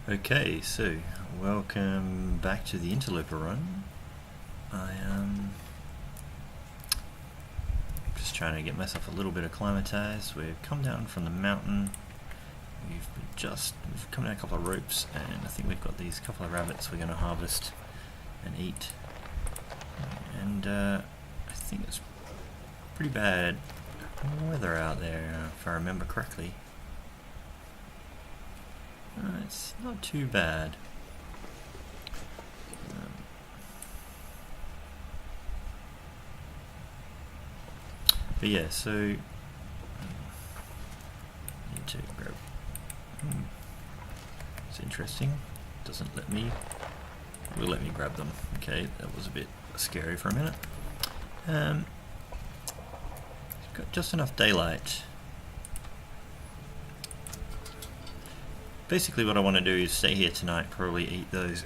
Okay, so welcome back to the Interloper run. I am just trying to get myself a little bit acclimatized. We've come down from the mountain. We've come down a couple of ropes, and I think we've got these couple of rabbits we're going to harvest and eat. And I think it's pretty bad weather out there, if I remember correctly. It's not too bad. But yeah, so need to grab. It's interesting. Doesn't let me. Will let me grab them. Okay, that was a bit scary for a minute. Got just enough daylight. Basically what I want to do is stay here tonight, probably eat those,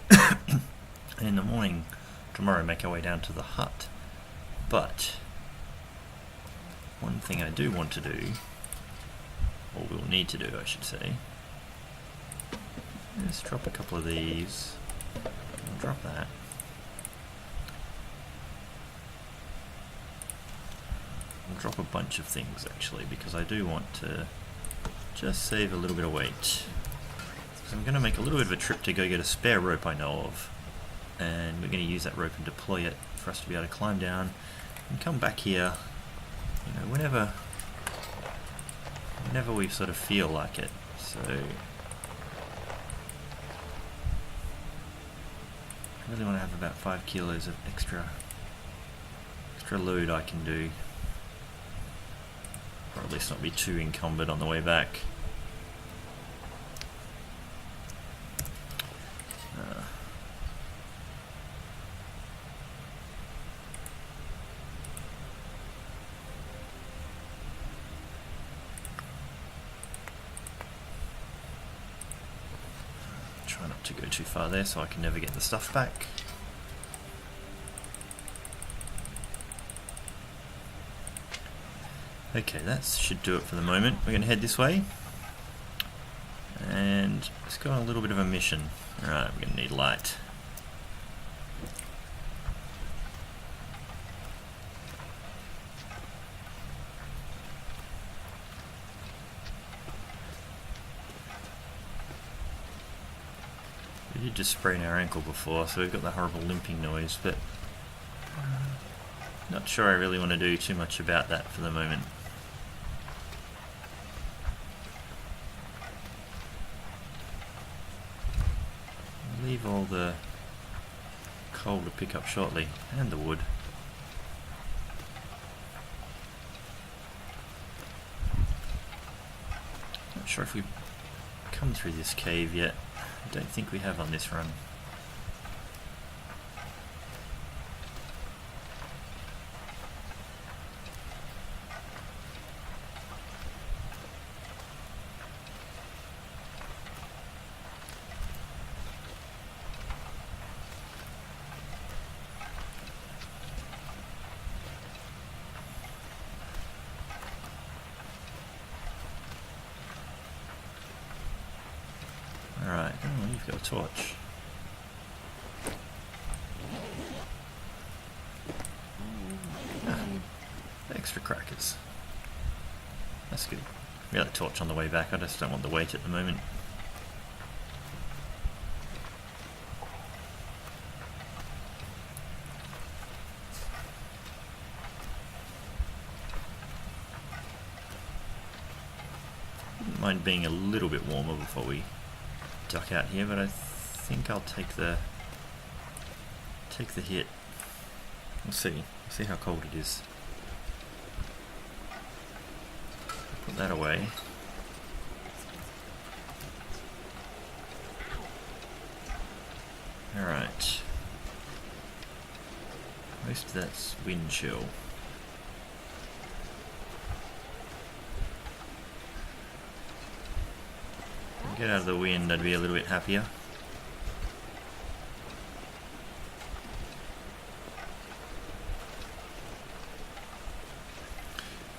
and in the morning tomorrow make our way down to the hut. But one thing I do want to do, or we'll need to do I should say, is drop a couple of these. I'll drop that. I'll drop a bunch of things actually, because I do want to just save a little bit of weight. So I'm going to make a little bit of a trip to go get a spare rope I know of, and we're going to use that rope and deploy it for us to be able to climb down and come back here, you know, whenever we sort of feel like it. So I really want to have about 5 kilos of extra load I can do, or at least not be too encumbered on the way back. Try not to go too far there so I can never get the stuff back. Okay, that should do it for the moment. We're going to head this way, and let's go on a little bit of a mission. Alright, we're going to need light. We did just sprain our ankle before, so we've got the horrible limping noise, but not sure I really want to do too much about that for the moment. Leave all the coal to pick up shortly, and the wood. Not sure if we've come through this cave yet. I don't think we have on this run. Alright, oh, you've got a torch. Extra crackers. That's good. We got a torch on the way back, I just don't want the weight at the moment. Wouldn't mind being a little bit warmer before we duck out here, but I think I'll take the hit. We'll see how cold it is. Put that away. Alright. Most of that's wind chill. Get out of the wind, I'd be a little bit happier.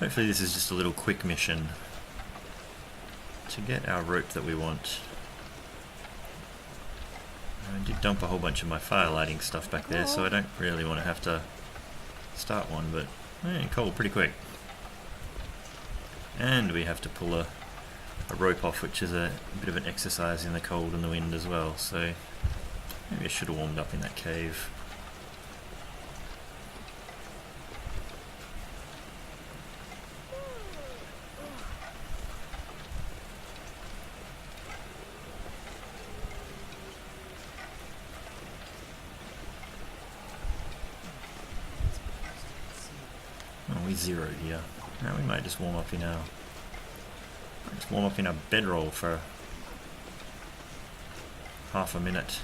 Hopefully this is just a little quick mission to get our rope that we want. I did dump a whole bunch of my fire lighting stuff back there, so I don't really want to have to start one, but cold pretty quick. And we have to pull a rope off, which is a bit of an exercise in the cold and the wind as well, so maybe I should have warmed up in that cave. Oh, we zeroed here. Now we might just warm up in our bedroll for half a minute.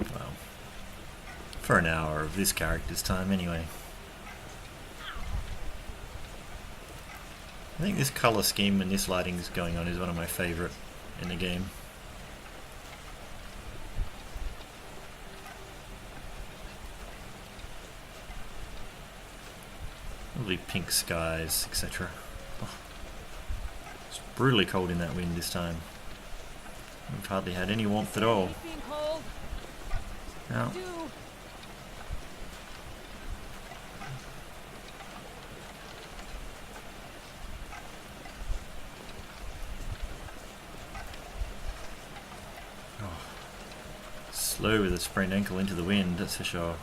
Well, for an hour of this character's time anyway. I think this colour scheme and this lighting is going on is one of my favourite in the game. Lovely pink skies, etc. Oh, it's brutally cold in that wind this time. We've hardly had any warmth at all. Now, slow with a sprained ankle into the wind, that's for sure.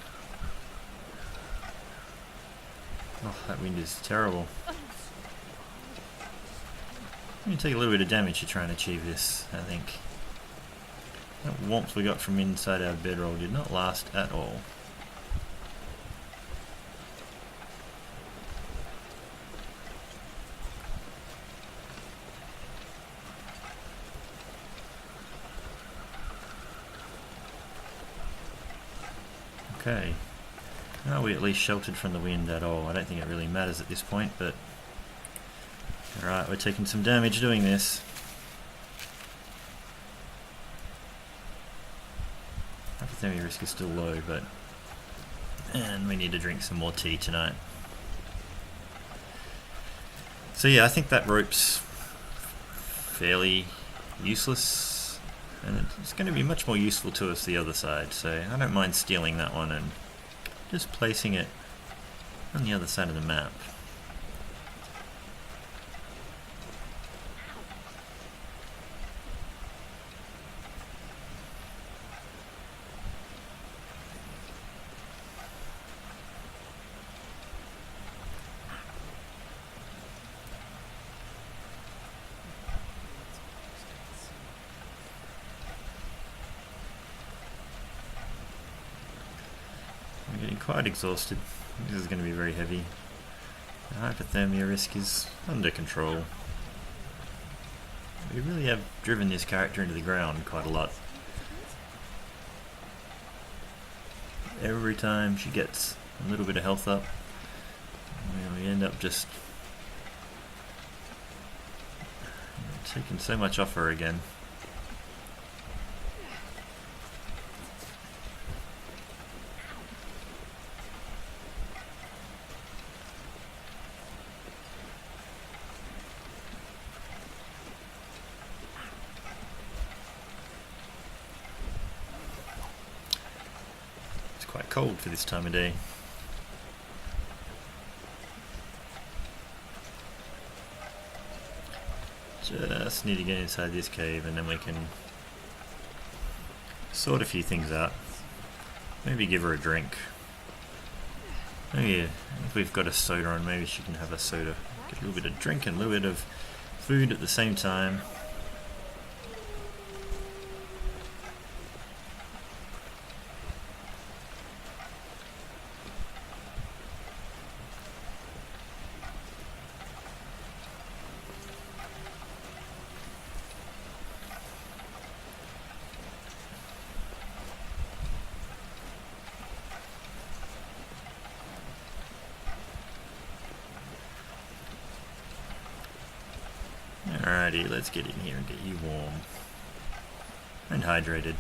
Oh, that wind is terrible. You take a little bit of damage to try and achieve this, I think. That warmth we got from inside our bedroll did not last at all. Okay. Are we at least sheltered from the wind at all? I don't think it really matters at this point, but... Alright, we're taking some damage doing this. Hypothermia risk is still low, but... And we need to drink some more tea tonight. So yeah, I think that rope's fairly useless. And it's going to be much more useful to us the other side, so I don't mind stealing that one and just placing it on the other side of the map. I'm getting quite exhausted. This is going to be very heavy. The hypothermia risk is under control. We really have driven this character into the ground quite a lot. Every time she gets a little bit of health up, we end up just taking so much off her again. Quite cold for this time of day. Just need to get inside this cave and then we can sort a few things out. Maybe give her a drink. Maybe if we've got a soda on, maybe she can have a soda. Get a little bit of drink and a little bit of food at the same time. Alrighty, let's get in here and get you warm and hydrated.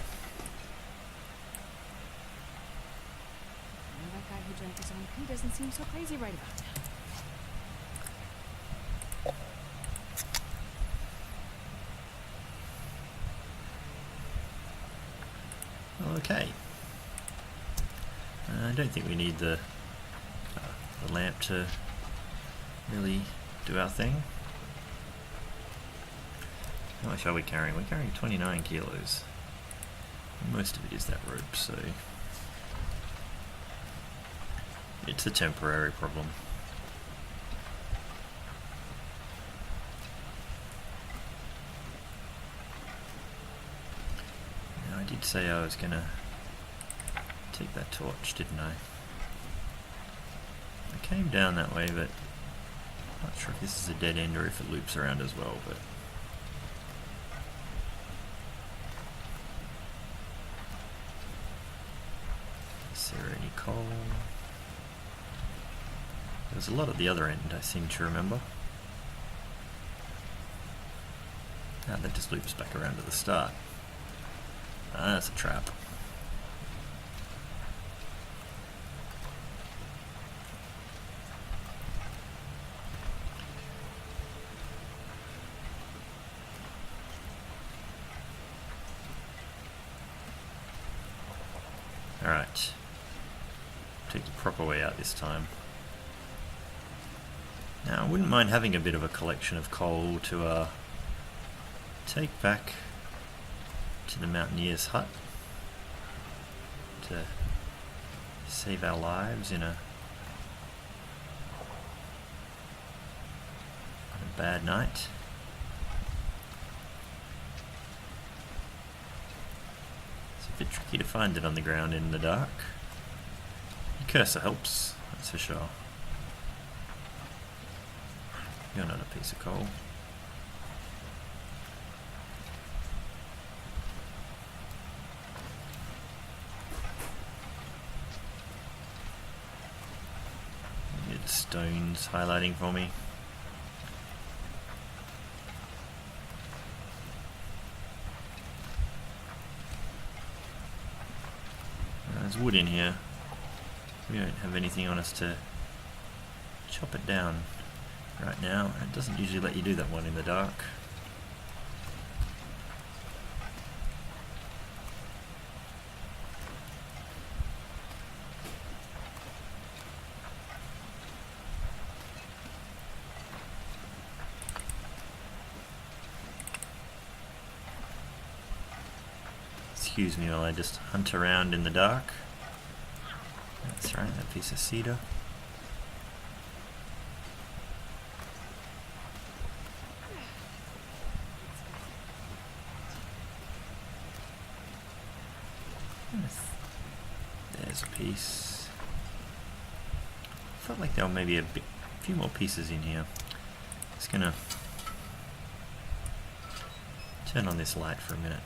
That guy who drank his own pee doesn't seem so crazy right about now. Okay. I don't think we need the lamp to really do our thing. How much are we carrying? We're carrying 29 kilos. Most of it is that rope, so it's a temporary problem. Now, I did say I was gonna take that torch, didn't I? I came down that way, but I'm not sure if this is a dead end or if it loops around as well, but is there any coal? There's a lot at the other end, I seem to remember. Ah, that just loops back around to the start. Ah, that's a trap. Alright. Take the proper way out this time. Now, I wouldn't mind having a bit of a collection of coal to take back to the mountaineer's hut to save our lives on a bad night. It's a bit tricky to find it on the ground in the dark. The cursor helps, that's for sure. You're not a piece of coal. Get stones highlighting for me. There's wood in here. We don't have anything on us to chop it down right now. It doesn't usually let you do that one in the dark. Excuse me while I just hunt around in the dark. That's right, that piece of cedar. There's a piece. Felt like there were maybe a few more pieces in here. Just gonna turn on this light for a minute.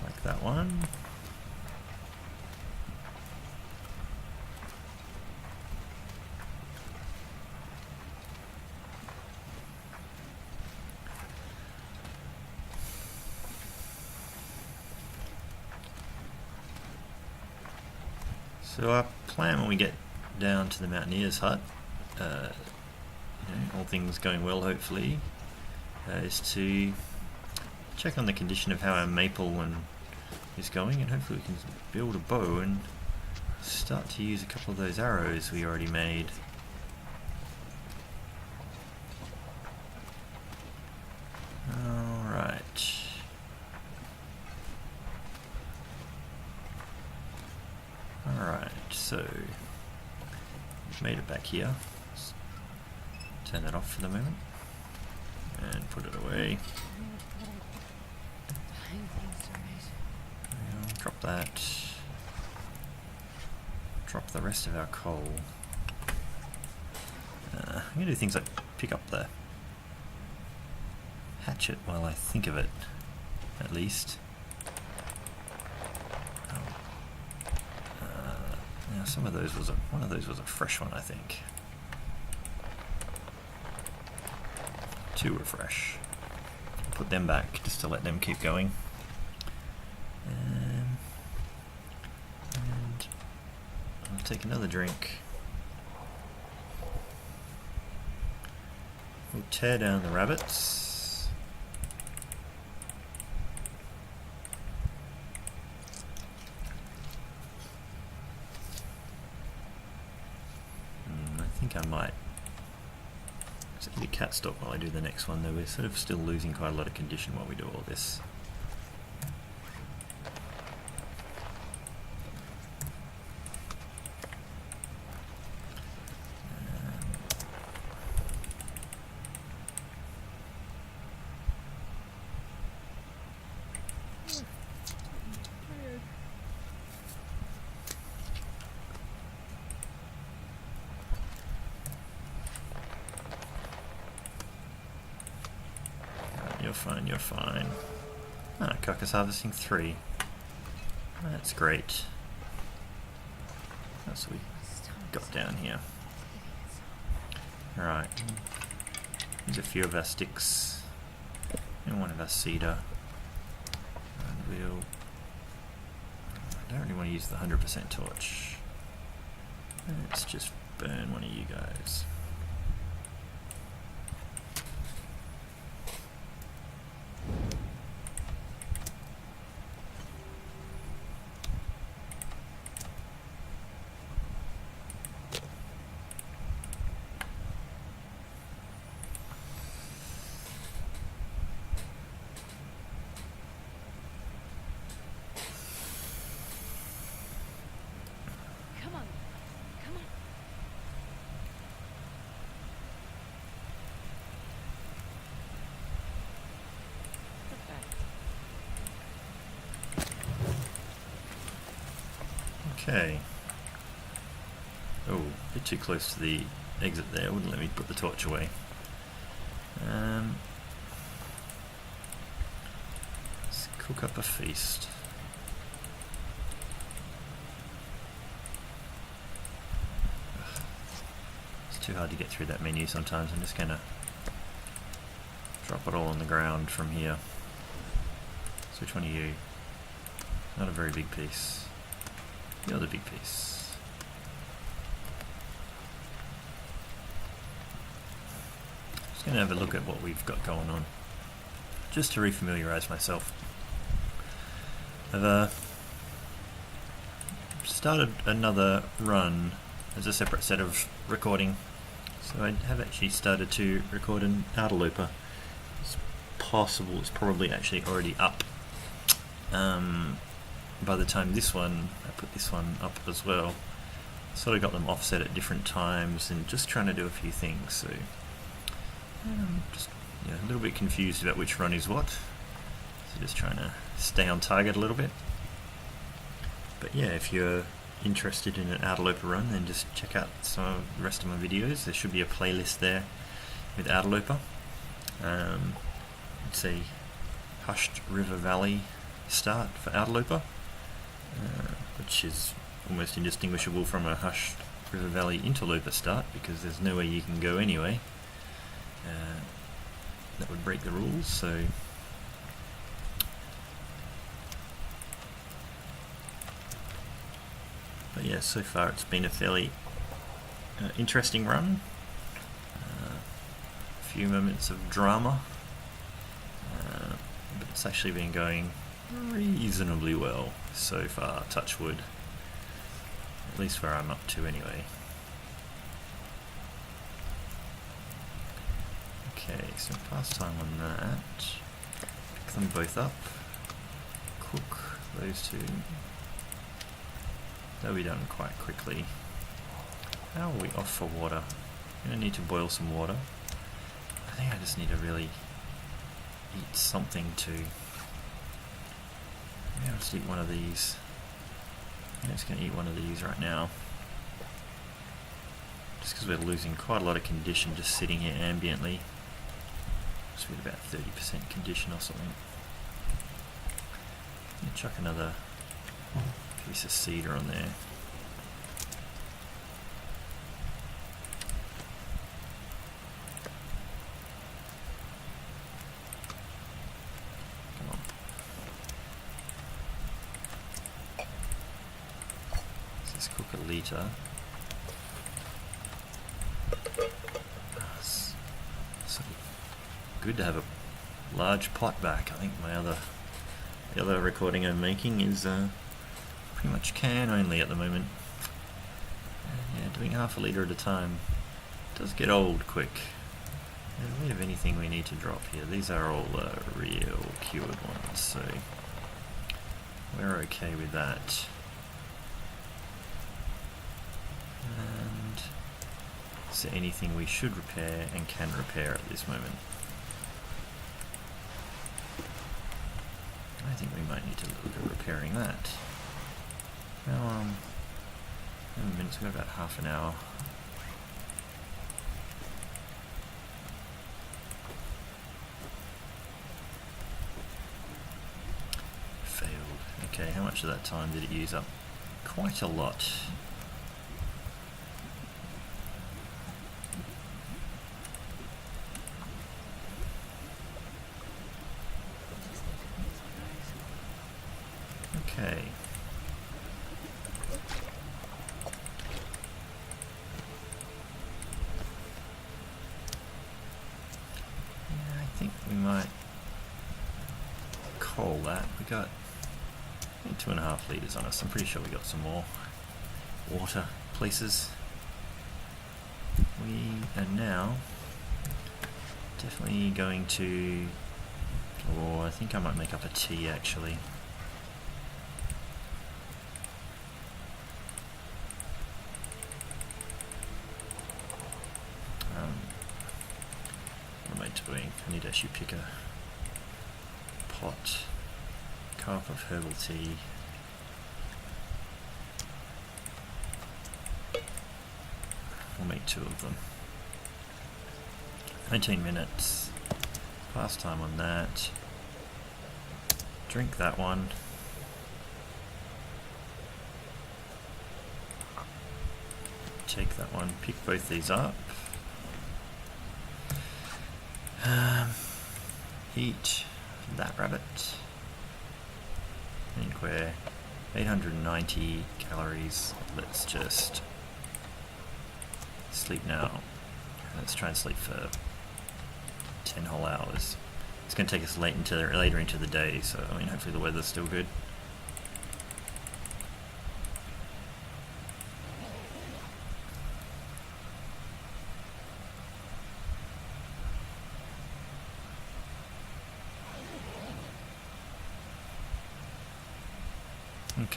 Like that one. So our plan when we get down to the mountaineer's hut, all things going well hopefully, is to check on the condition of how our maple is going, and hopefully we can build a bow and start to use a couple of those arrows we already made. Alright. Alright, so we've made it back here. Let's turn that off for the moment and put it away. Drop that. Drop the rest of our coal. I'm going to do things like pick up the hatchet while I think of it, at least. Now some of those one of those was a fresh one, I think. Two were fresh. Put them back just to let them keep going. And I'll take another drink. We'll tear down the rabbits. think I might eat a cat stock while I do the next one, though we're sort of still losing quite a lot of condition while we do all this. You're fine, you're fine. Ah, carcass harvesting 3. That's great. That's what we got down here. Alright. Here's a few of our sticks. And one of our cedar. And we'll... I don't really want to use the 100% torch. Let's just burn one of you guys. Okay. Oh, a bit too close to the exit there. Wouldn't let me put the torch away. Let's cook up a feast. Ugh. It's too hard to get through that menu sometimes. I'm just gonna drop it all on the ground from here. So which one are you? Not a very big piece. The other big piece. Just going to have a look at what we've got going on, just to refamiliarise myself. I've started another run as a separate set of recording, so I have actually started to record an Interloper. It's possible it's probably actually already up. By the time I put this one up as well. Sort of got them offset at different times and just trying to do a few things, so just a little bit confused about which run is what. So just trying to stay on target a little bit. But yeah, if you're interested in an Interloper run, then just check out some of the rest of my videos. There should be a playlist there with Interloper. It's a Hushed River Valley start for Interloper. Which is almost indistinguishable from a Hushed River Valley Interloper start, because there's nowhere you can go anyway. That would break the rules, so... But yeah, so far it's been a fairly interesting run. A few moments of drama. But it's actually been going reasonably well so far, touch wood. At least where I'm up to anyway. Okay, so pass time on that. Pick them both up. Cook those two. That'll be done quite quickly. How are we off for water? I'm gonna need to boil some water. I think I just need to really eat something to... Maybe I'll just eat one of these. I'm just going to eat one of these right now. Just because we're losing quite a lot of condition just sitting here ambiently. Just with about 30% condition or something. I'm going to chuck another piece of cedar on there. Cook a litre. It's sort of good to have a large pot back. I think the other recording I'm making is pretty much can only at the moment. Yeah, doing half a litre at a time does get old quick. There's a bit of anything we need to drop here. These are all real cured ones, so we're okay with that. And is there anything we should repair and can repair at this moment? I think we might need to look at repairing that. Now, how many minutes? We've got about half an hour. Failed. Okay, how much of that time did it use up? Quite a lot. Okay. Yeah, I think we might call that. We got 2.5 litres on us. I'm pretty sure we got some more water places. We are now definitely going to, or I think I might make up a tea actually. What am I doing? I need to actually pick a pot. Cup of herbal tea. We'll make 2 of them. 19 minutes. Fast time on that. Drink that one. Take that one. Pick both these up. Eat that rabbit. I think we're 890 calories. Let's just sleep now. Let's try and sleep for 10 whole hours. It's going to take us later into the day, so I mean, hopefully the weather's still good.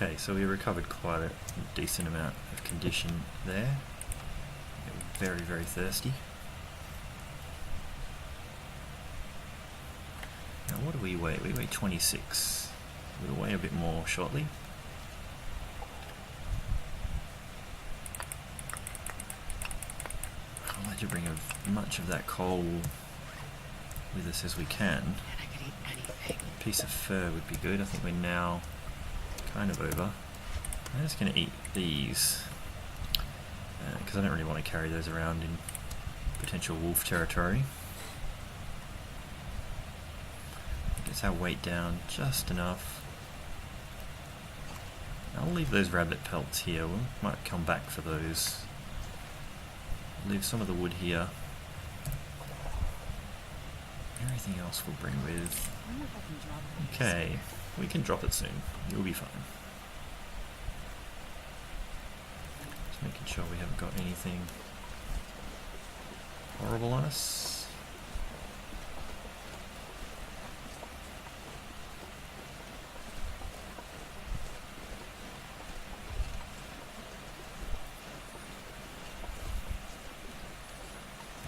Okay, so we recovered quite a decent amount of condition there. Very, very thirsty. Now what do we weigh? We weigh 26. We'll weigh a bit more shortly. I'd like to bring as much of that coal with us as we can. A piece of fur would be good. I think we're now kind of over. I'm just going to eat these because I don't really want to carry those around in potential wolf territory. Gets our weight down just enough. I'll leave those rabbit pelts here. We might come back for those. Leave some of the wood here. Everything else we'll bring with. Okay, we can drop it soon. You'll be fine. Just making sure we haven't got anything horrible on us.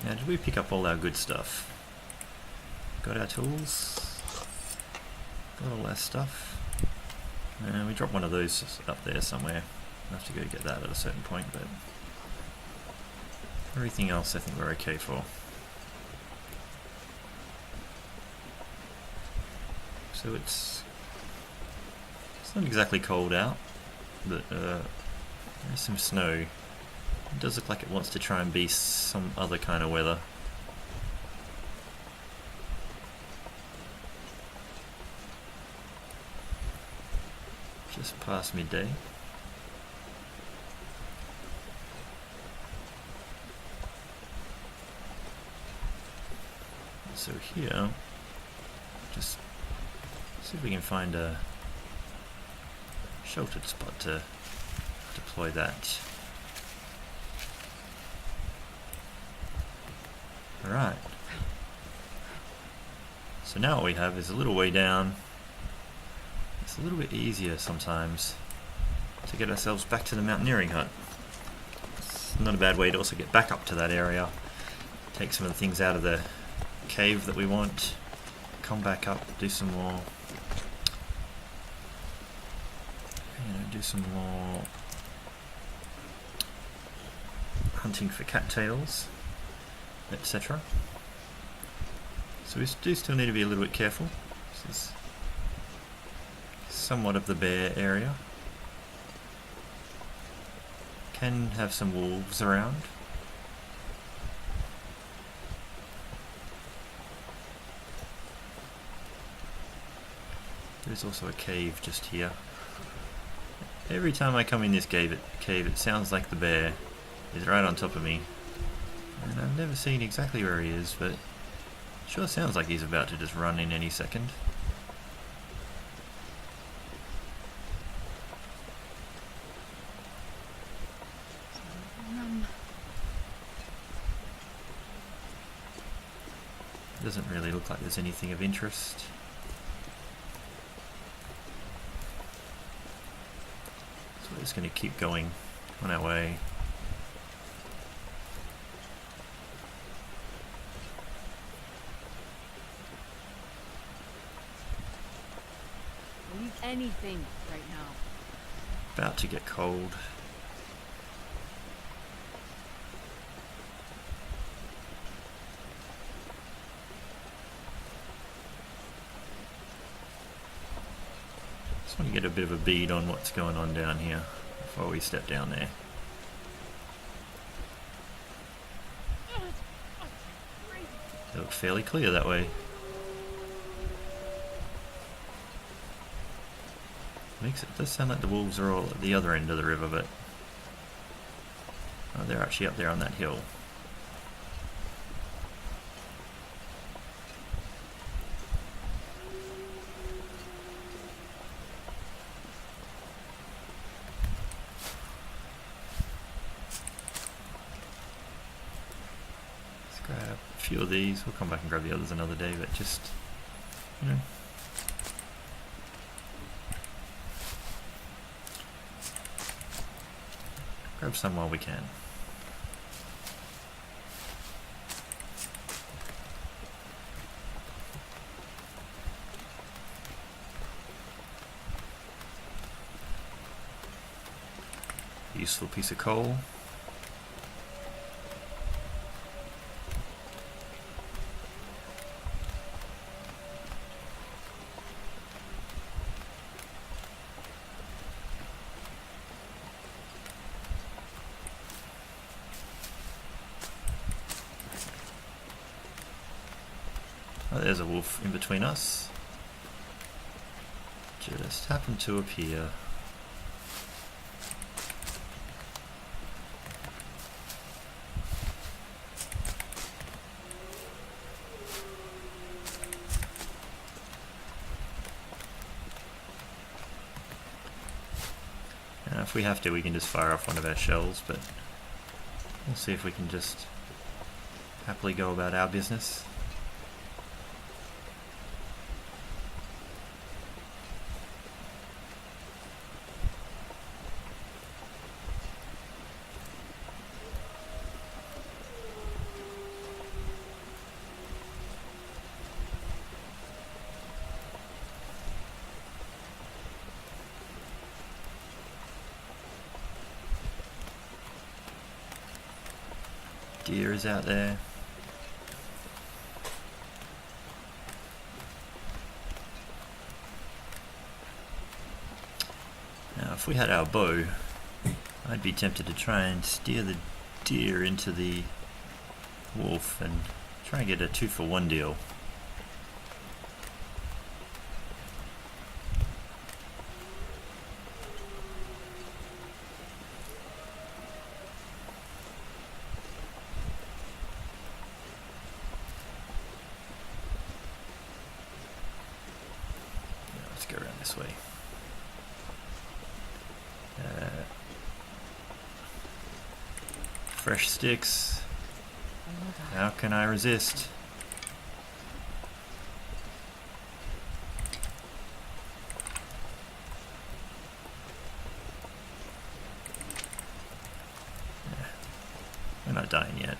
Now, did we pick up all our good stuff? Got our tools? Got all our stuff? We dropped one of those up there somewhere. I'll have to go get that at a certain point, but everything else I think we're okay for. So it's not exactly cold out, but there's some snow. It does look like it wants to try and be some other kind of weather. Just past midday. So here, just see if we can find a sheltered spot to deploy that. Alright. So now what we have is a little way down. It's a little bit easier sometimes to get ourselves back to the mountaineering hut. It's not a bad way to also get back up to that area. Take some of the things out of the cave that we want. Come back up, do some more. Do some more hunting for cattails, etc. So we do still need to be a little bit careful. This is somewhat of the bear area. Can have some wolves around. There's also a cave just here. Every time I come in this cave, it sounds like the bear is right on top of me. And I've never seen exactly where he is, but it sure sounds like he's about to just run in any second. Doesn't really look like there's anything of interest. So we're just going to keep going on our way. Don't eat anything right now. About to get cold. Just want to get a bit of a bead on what's going on down here before we step down there. They look fairly clear that way. It does sound like the wolves are all at the other end of the river, but oh, they're actually up there on that hill. Let's grab a few of these. We'll come back and grab the others another day, but just, you know, grab some while we can. Useful piece of coal. Oh, there's a wolf in between us. Just happened to appear. Now, if we have to, we can just fire off one of our shells, but we'll see if we can just happily go about our business. Deer is out there. Now, if we had our bow, I'd be tempted to try and steer the deer into the wolf and try and get a 2-for-1 deal. Go around this way. Fresh sticks. Oh my god. How can I resist? Yeah, we're not dying yet.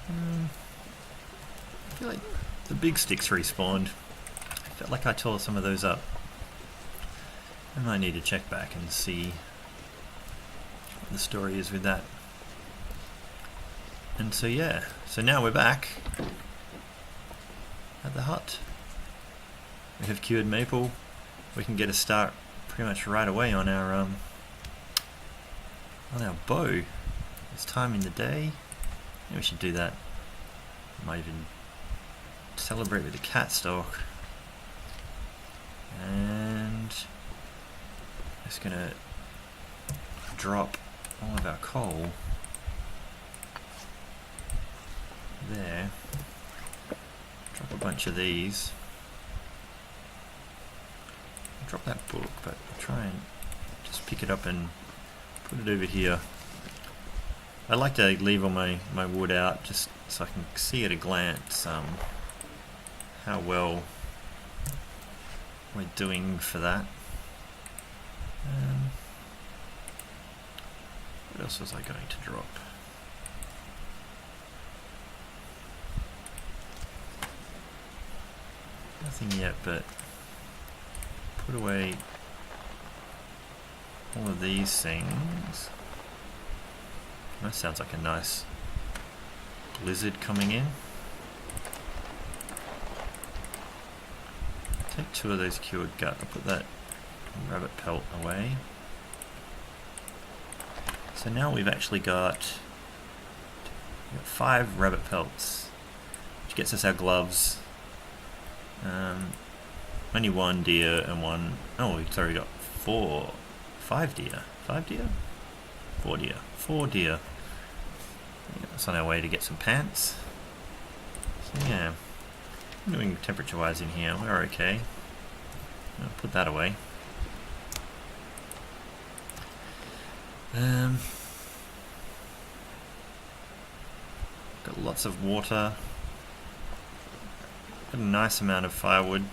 I feel like the big sticks respawned. I felt like I tore some of those up. I might need to check back and see what the story is with that. And so yeah, so now we're back at the hut. We have cured maple. We can get a start pretty much right away on our bow. It's time in the day. Yeah, we should do that. Might even celebrate with the cat stalk. And just gonna drop all of our coal there. Drop a bunch of these. I'll drop that book, but I'll try and just pick it up and put it over here. I like to leave all my wood out just so I can see at a glance how well we're doing for that. What else was I going to drop? Nothing yet, but put away all of these things. That sounds like a nice blizzard coming in. Take 2 of those cured gut. I'll put that rabbit pelt away. So now we've actually got 5 rabbit pelts, which gets us our gloves. Only 1 deer and 1. Oh, sorry, we got 5 deer. 5 deer? 4 deer. 4 deer. That's on our way to get some pants. So yeah, I'm doing temperature-wise in here. We're okay. I'll put that away. Got lots of water. Got a nice amount of firewood.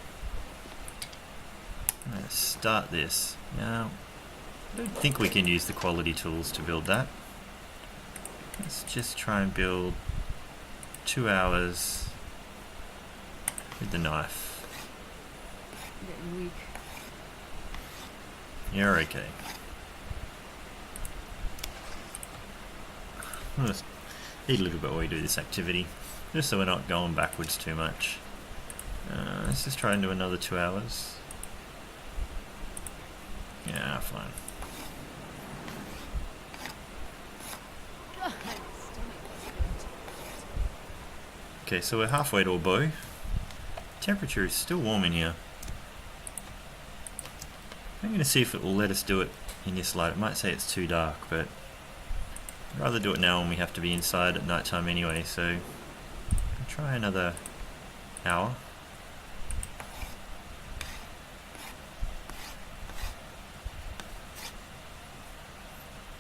I'm going to start this. Now, I don't think we can use the quality tools to build that. Let's just try and build 2 hours with the knife. I'm getting weak. You're okay. I'm gonna eat a little bit while we do this activity, just so we're not going backwards too much. Let's just try and do another 2 hours. Yeah, fine. Okay, so we're halfway to a bow. Temperature is still warm in here. I'm going to see if it will let us do it in this light. It might say it's too dark, but I'd rather do it now when we have to be inside at night time anyway, so I'll try another hour.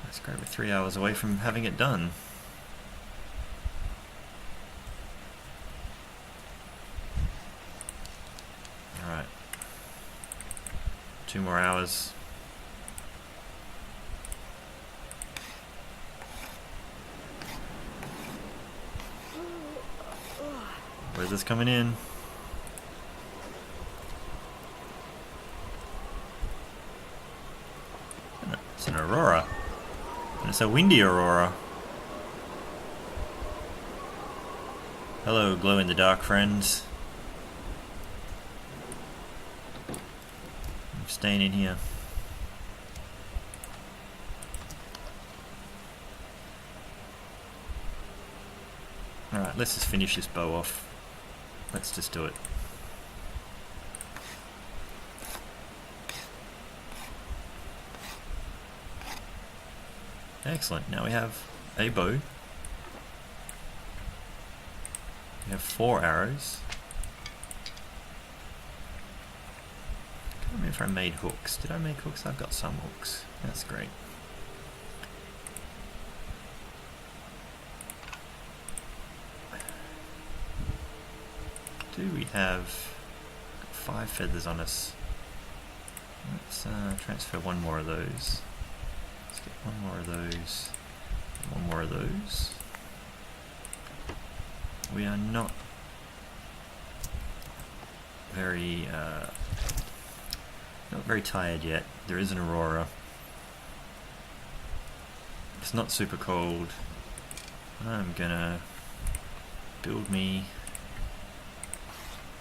That's great, we're 3 hours away from having it done. Alright. 2 more hours. Weather's coming in. It's an aurora. And it's a windy aurora. Hello, glow-in-the-dark friends. I'm staying in here. Alright, let's just finish this bow off. Let's just do it. Excellent. Now we have a bow. We have 4 arrows. I can't remember if I made hooks. Did I make hooks? I've got some hooks. That's great. do we have 5 feathers on us? Let's transfer one more of those. Let's get one more of those. One more of those. We are not very tired yet. There is an aurora. It's not super cold. I'm gonna build me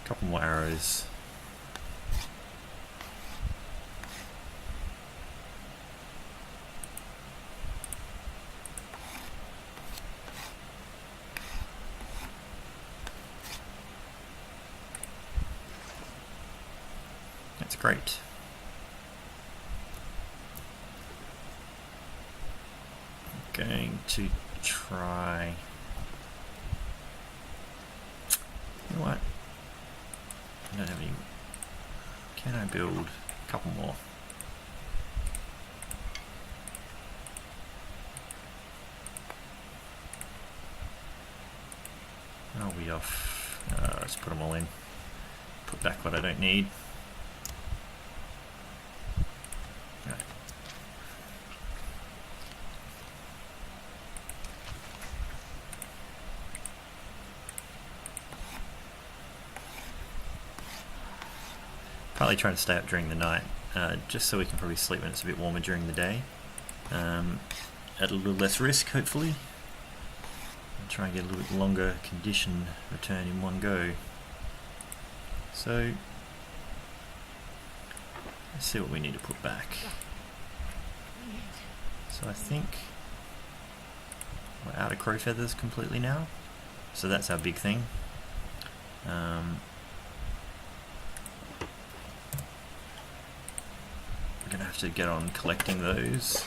a couple more arrows. That's great. I'm going to try. You know what? I don't have any. Can I build a couple more? Are we off? Let's put them all in. Put back what I don't need. Right. Partly trying to stay up during the night, just so we can probably sleep when it's a bit warmer during the day. At a little less risk, hopefully. And try and get a little bit longer condition return in one go. So, let's see what we need to put back. So I think we're out of crow feathers completely now. So that's our big thing. We're going to have to get on collecting those.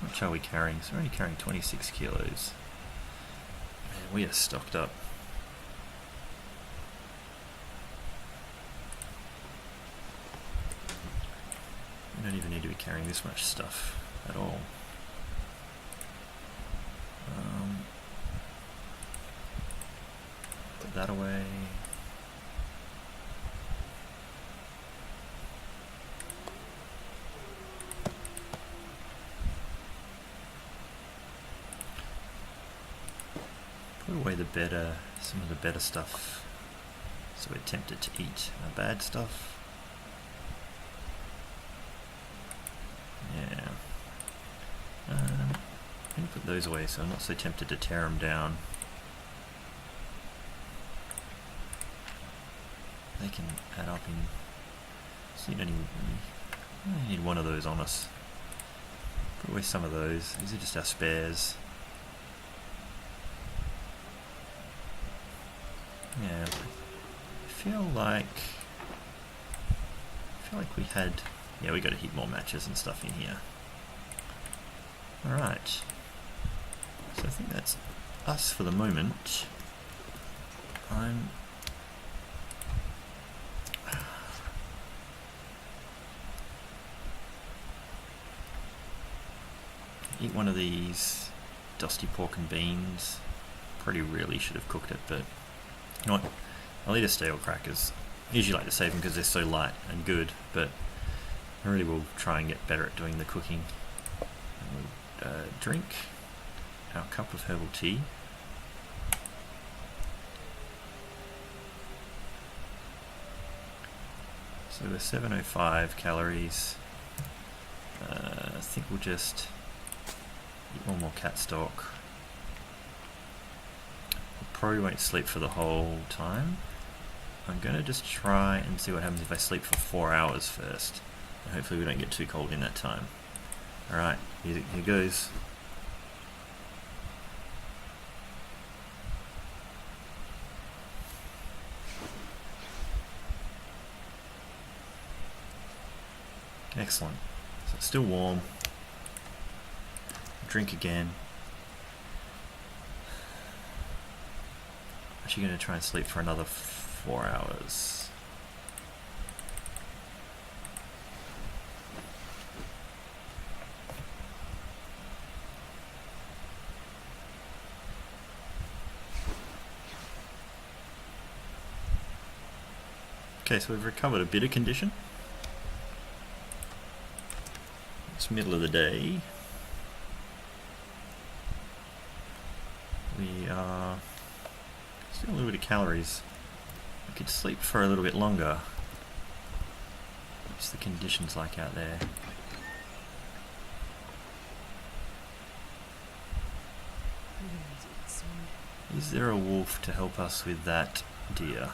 How much are we carrying? So we're only carrying 26 kilos. Man, we are stocked up. We don't even need to be carrying this much stuff at all. Put that away. Put away some of the better stuff, so we're tempted to eat the bad stuff. Yeah. I'm going to put those away so I'm not so tempted to tear them down. They can add up in... So you don't even need one of those on us. Put away some of those. These are just our spares. Yeah, I feel like we had... Yeah, we got to heat more matches and stuff in here. Alright. So I think that's us for the moment. Eat one of these dusty pork and beans. Pretty really should have cooked it, but you know what? I'll eat a stale crackers. I usually like to save them because they're so light and good, but I really will try and get better at doing the cooking. And we'll drink our cup of herbal tea. So we're 705 calories. I think we'll just eat one more cat stock. Probably won't sleep for the whole time. I'm going to just try and see what happens if I sleep for 4 hours first. And hopefully we don't get too cold in that time. Alright, here goes. Excellent. So it's still warm. Drink again. Actually going to try and sleep for another 4 hours. Okay, so we've recovered a bit of condition. It's middle of the day. We are still a little bit of calories. We could sleep for a little bit longer. What's the conditions like out there? Is there a wolf to help us with that deer?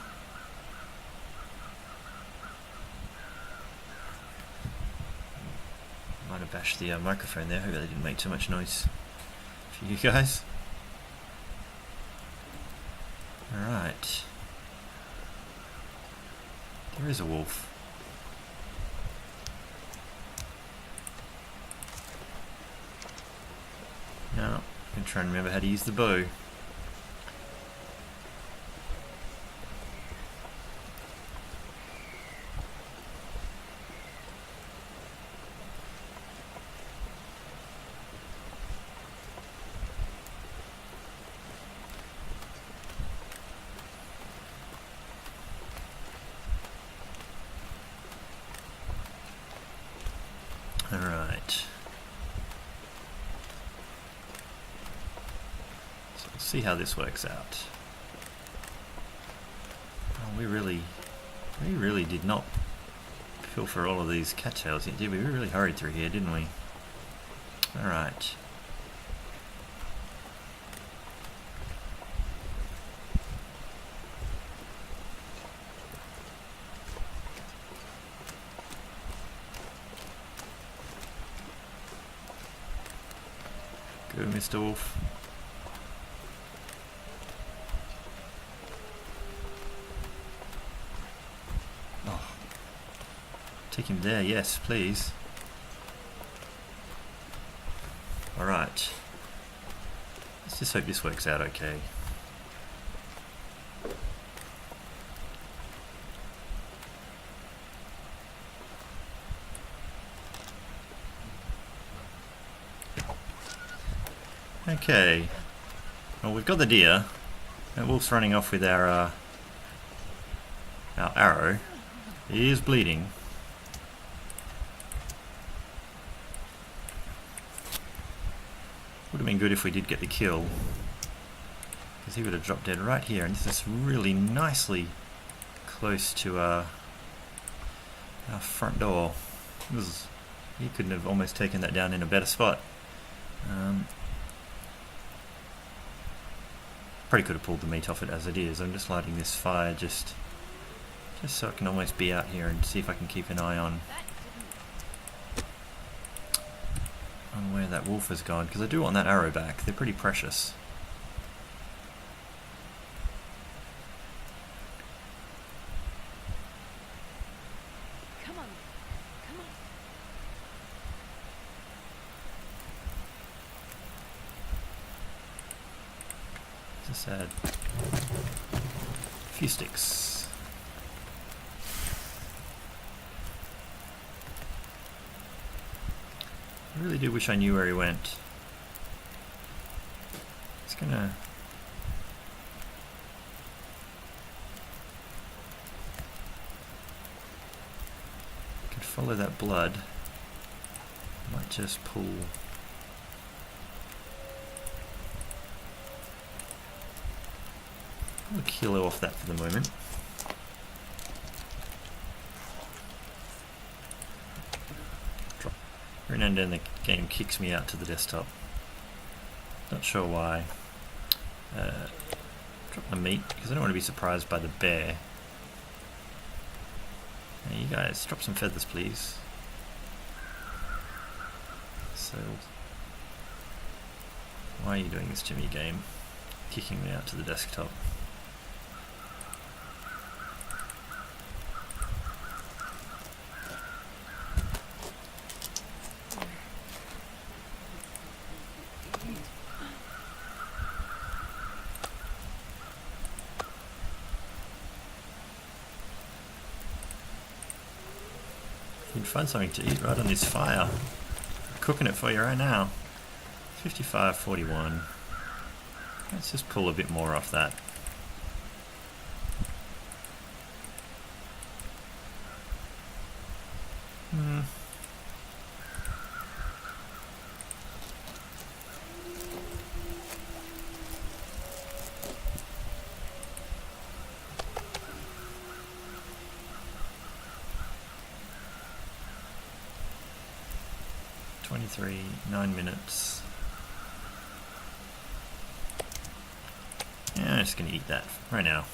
Might have bashed the microphone there. Hope that didn't make too much noise for you guys. Alright. There is a wolf. Now, I'm going to try and remember how to use the bow. Alright. So we'll see how this works out. Oh, we really did not pilfer all of these cattails yet, did we? We really hurried through here, didn't we? Alright. Go, Mr. Wolf. Oh. Take him there, yes, please. Alright. Let's just hope this works out okay. Okay, well we've got the deer. That wolf's running off with our arrow. He is bleeding. Would have been good if we did get the kill, because he would have dropped dead right here, and this is really nicely close to our front door. He couldn't have almost taken that down in a better spot. Probably could have pulled the meat off it as it is. I'm just lighting this fire just so I can almost be out here and see if I can keep an eye on where that wolf has gone, because I do want that arrow back. They're pretty precious. Come on. Come on. Just add a few sticks. I really do wish I knew where he went. It's gonna... I could follow that blood. Might just pull... I'll kilo off that for the moment. Every now and then the game kicks me out to the desktop. Not sure why. Drop the meat, because I don't want to be surprised by the bear. Hey, you guys, drop some feathers, please. So, why are you doing this to me, game? Kicking me out to the desktop. You can find something to eat right on this fire. I'm cooking it for you right now. 55.41. Let's just pull a bit more off that. 23, 9 minutes. Yeah, I'm just going to eat that right now.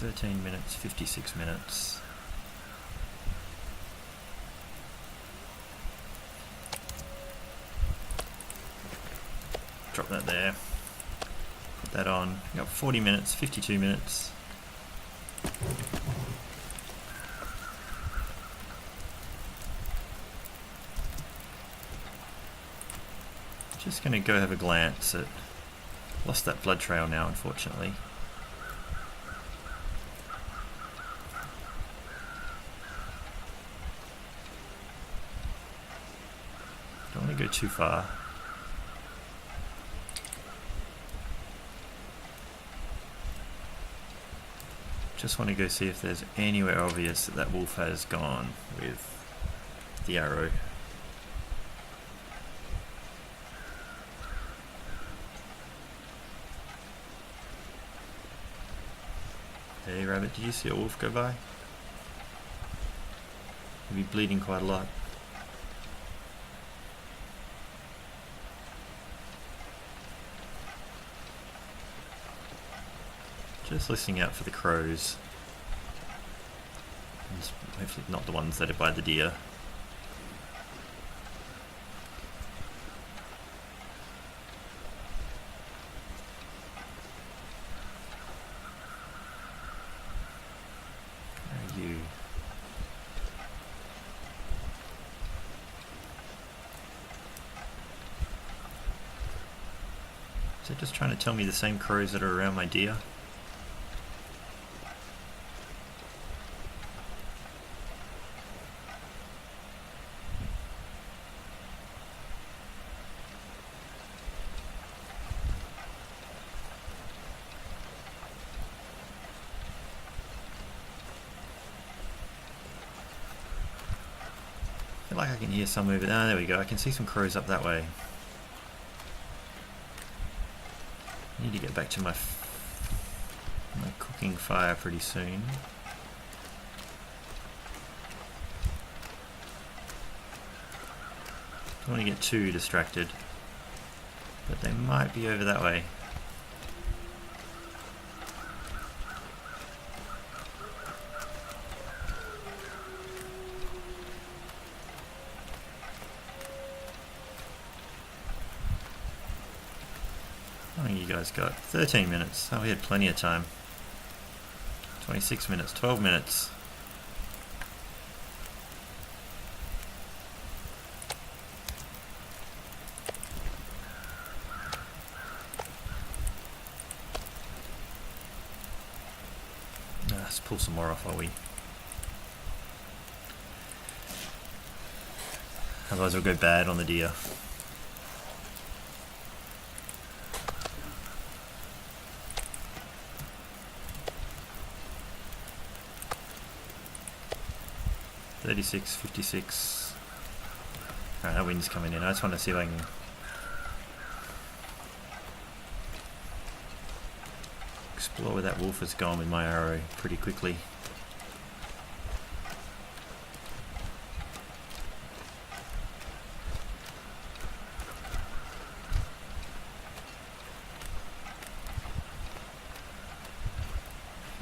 $13 minutes, 56 minutes. Drop that there. Put that on. Got 40 minutes, 52 minutes. Just going to go have a glance at... Lost that blood trail now, unfortunately. Don't want to go too far. Just want to go see if there's anywhere obvious that that wolf has gone with the arrow. Hey rabbit, did you see a wolf go by? He'd be bleeding quite a lot. Just listening out for the crows. And hopefully not the ones that are by the deer. Where are you? Is it just trying to tell me the same crows that are around my deer? I feel like I can hear some over there. Ah, there we go. I can see some crows up that way. I need to get back to my cooking fire pretty soon. Don't want to get too distracted, but they might be over that way. I think you guys got 13 minutes. Oh, we had plenty of time. 26 minutes, 12 minutes. Let's pull some more off while we... Otherwise we'll go bad on the deer. $36, $56. Alright, that wind's coming in. I just want to see if I can explore where that wolf has gone with my arrow pretty quickly.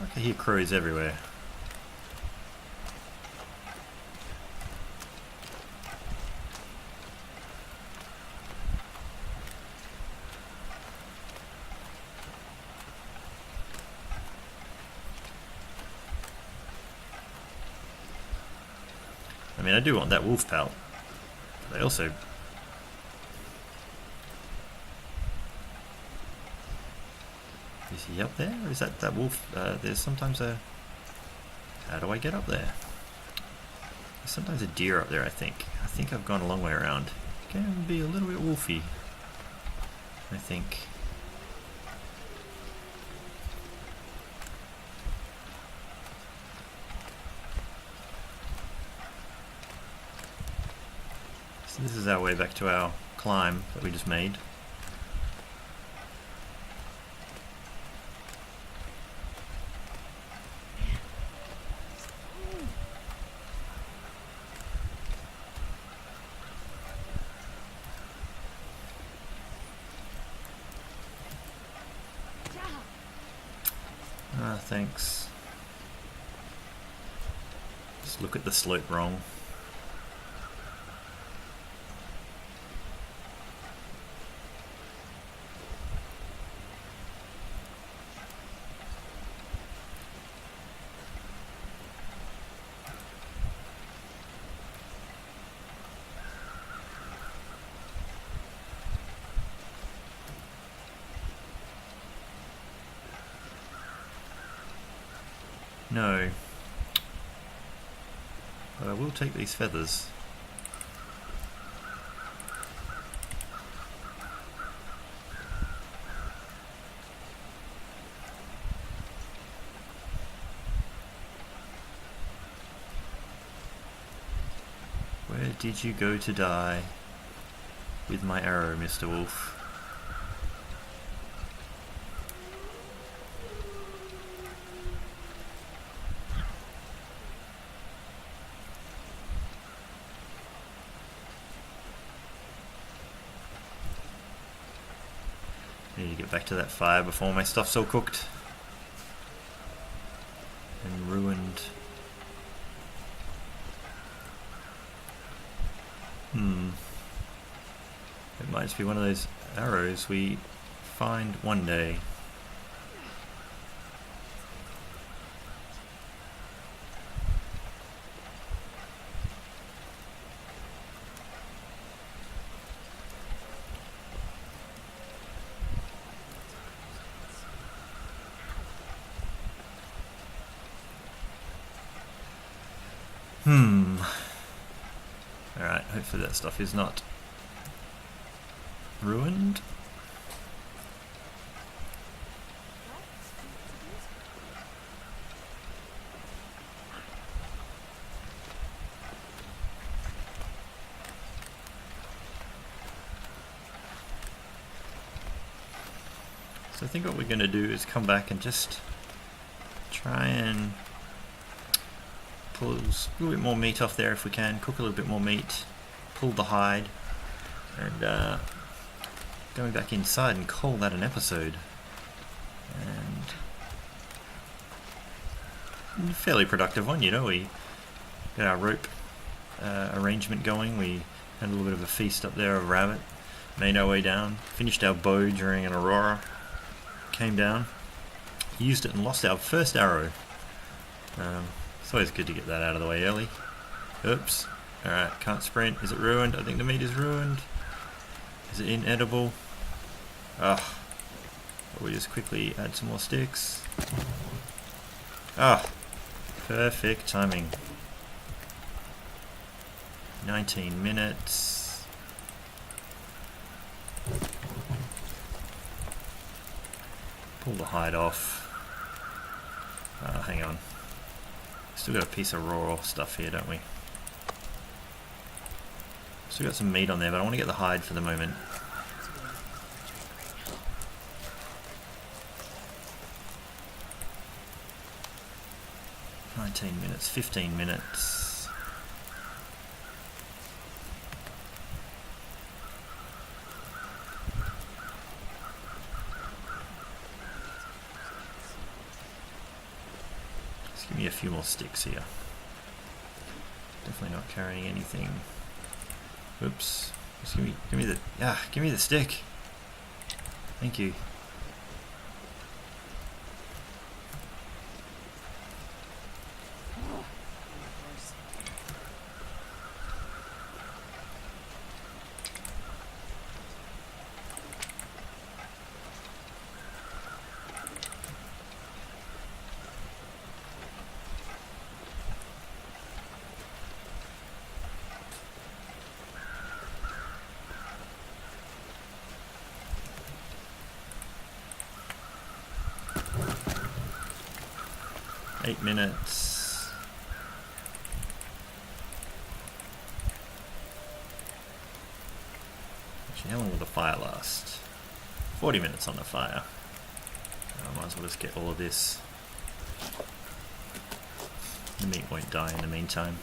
I can hear crows everywhere. I mean, I do want that wolf pelt, but I also... Is he up there? Or is that wolf? There's sometimes a... How do I get up there? There's sometimes a deer up there, I think. I think I've gone a long way around. It can be a little bit wolfy, I think. So this is our way back to our climb that we just made. Thanks. Just look at the slope wrong. No. But I will take these feathers. Where did you go to die with my arrow, Mr. Wolf? Need to get back to that fire before my stuff's all cooked and ruined. It might just be one of those arrows we find one day. Alright, hopefully that stuff is not ruined. So I think what we're going to do is come back and just try and pull a little bit more meat off there if we can, cook a little bit more meat, pull the hide, and going back inside and call that an episode. And a fairly productive one, you know. We got our rope arrangement going, we had a little bit of a feast up there of rabbit, made our way down, finished our bow during an aurora, came down, used it and lost our first arrow. It's always good to get that out of the way early. Oops. Alright, can't sprint. Is it ruined? I think the meat is ruined. Is it inedible? We'll just quickly add some more sticks. Perfect timing. 19 minutes. Pull the hide off. Hang on. Still got a piece of raw stuff here, don't we? Still got some meat on there, but I want to get the hide for the moment. $19 minutes, 15 minutes. Just give me a few more sticks here. Definitely not carrying anything. Oops. Just give me the stick. Thank you. Eight minutes. Actually, how long will the fire last? 40 minutes on the fire. I might as well just get all of this. The meat won't die in the meantime.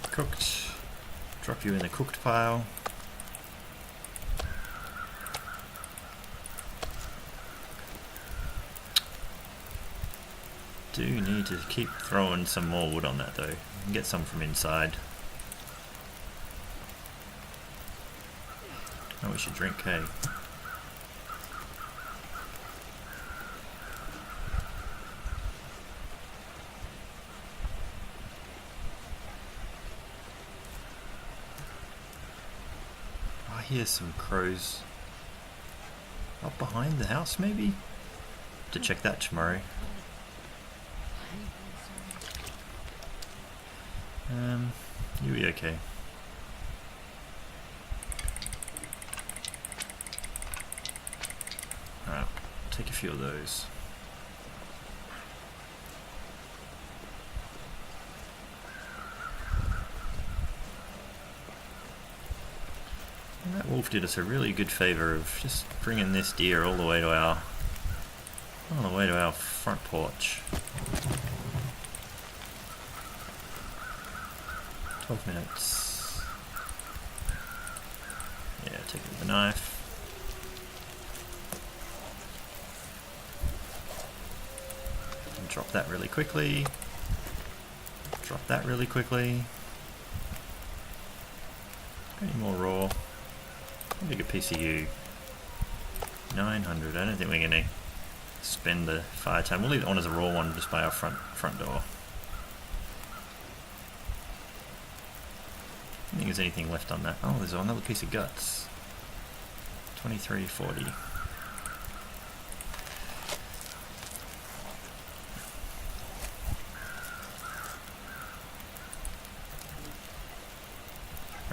Cooked. Drop you in the cooked pile. do need to keep throwing some more wood on that though. And get some from inside. Oh, we should drink, hey. I hear some crows up behind the house, maybe? To check that tomorrow. You'll be okay. Alright, take a few of those. And that wolf did us a really good favour of just bringing this deer all the way to our front porch. 12 minutes. Yeah, take it with a knife. And drop that really quickly. Drop that really quickly. Any more raw? How big a piece of you? 900. I don't think we're going to spend the fire time. We'll leave it on as a raw one just by our front door. I don't think there's anything left on that. Oh, there's another piece of guts. 23.40.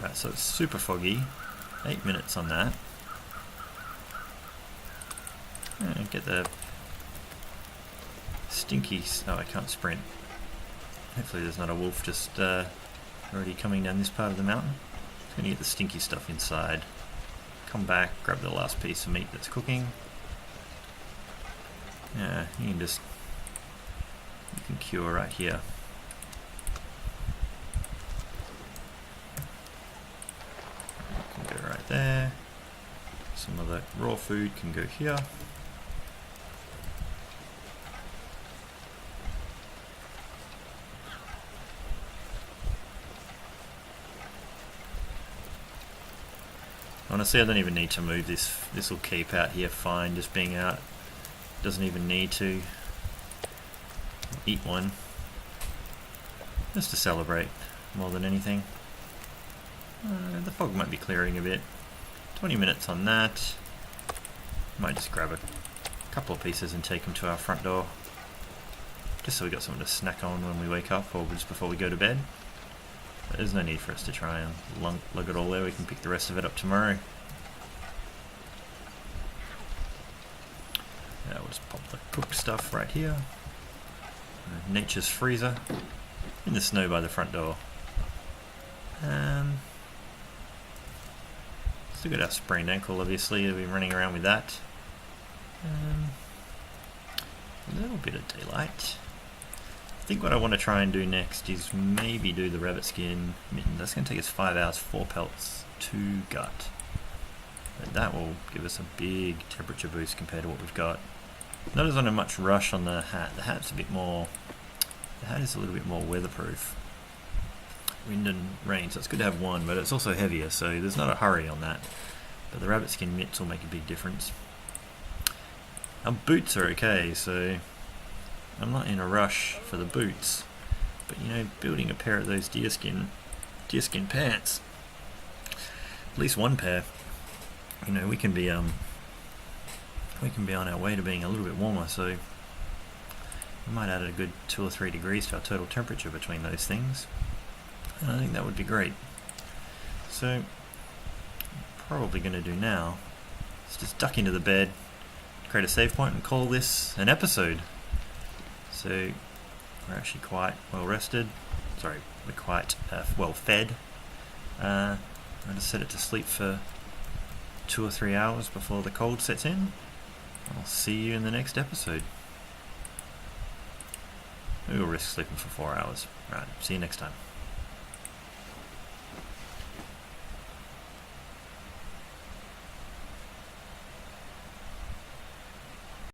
Right, so it's super foggy. 8 minutes on that. And get the stinky... Oh, I can't sprint. Hopefully there's not a wolf just already coming down this part of the mountain. Just going to get the stinky stuff inside. Come back, grab the last piece of meat that's cooking. Yeah, you can cure right here. Can go right there. Some of the raw food can go here. Honestly, I don't even need to move this. This will keep out here fine, just being out. Doesn't even need to eat one. Just to celebrate more than anything. The fog might be clearing a bit. 20 minutes on that. Might just grab a couple of pieces and take them to our front door. Just so we got something to snack on when we wake up or just before we go to bed. There's no need for us to try and lug it all there. We can pick the rest of it up tomorrow. Yeah, we'll just pop the cooked stuff right here. Nature's freezer. In the snow by the front door. Still got our sprained ankle, obviously. We've been running around with that. A little bit of daylight. I think what I want to try and do next is maybe do the rabbit skin mitten. That's going to take us 5 hours, 4 pelts, 2 gut. But that will give us a big temperature boost compared to what we've got. Not as on a much rush on the hat. The hat's a bit more... The hat is a little bit more weatherproof. Wind and rain, so it's good to have one, but it's also heavier, so there's not a hurry on that. But the rabbit skin mitts will make a big difference. Our boots are okay, so... I'm not in a rush for the boots, but you know, building a pair of those deerskin pants, at least one pair, you know, we can be on our way to being a little bit warmer. So we might add a good 2 or 3 degrees to our total temperature between those things, and I think that would be great. So what I'm probably going to do now is just duck into the bed, create a save point, and call this an episode. So we're actually quite well rested. Sorry, we're quite well fed. I'm going to set it to sleep for 2 or 3 hours before the cold sets in. I'll see you in the next episode. We will risk sleeping for 4 hours. Right, see you next time.